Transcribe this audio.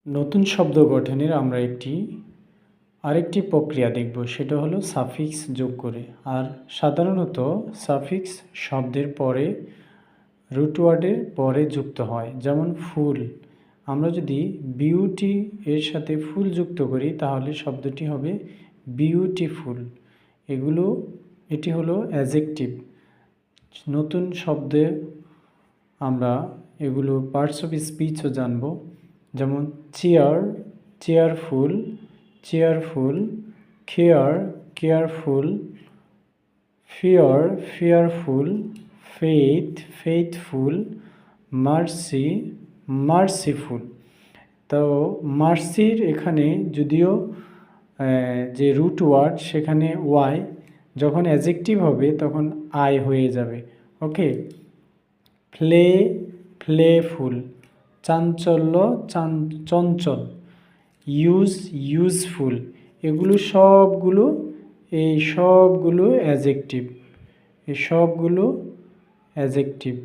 নতুন শব্দ গঠনের আমরা আরেকটি প্রক্রিয়া দেখব, সেটা হলো সাফিক্স যোগ করে। আর সাধারণত সাফিক্স শব্দের পরে রুট ওয়ার্ডের পরে যুক্ত হয়। যেমন ফুল, আমরা যদি বিউটি এর সাথে ফুল যুক্ত করি তাহলে শব্দটি হবে বিউটিফুল। এটি হলো অ্যাজেক্টিভ। নতুন শব্দে আমরা এগুলো পার্টস অফ স্পিচও জানব। যেমন chair, chairful, chairful, care, careful, fear, fearful, faith, faithful, mercy, merciful. তো মার্সির এখানে যদিও যে রুট ওয়ার্ড সেখানে ওয়াই, যখন অ্যাজেক্টিভ হবে তখন আই হয়ে যাবে। ওকে। প্লে, প্লেফুল, চাঞ্চল্য, চঞ্চল, ইউজ, ইউজফুল, এগুলো সবগুলো অ্যাজেক্টিভ।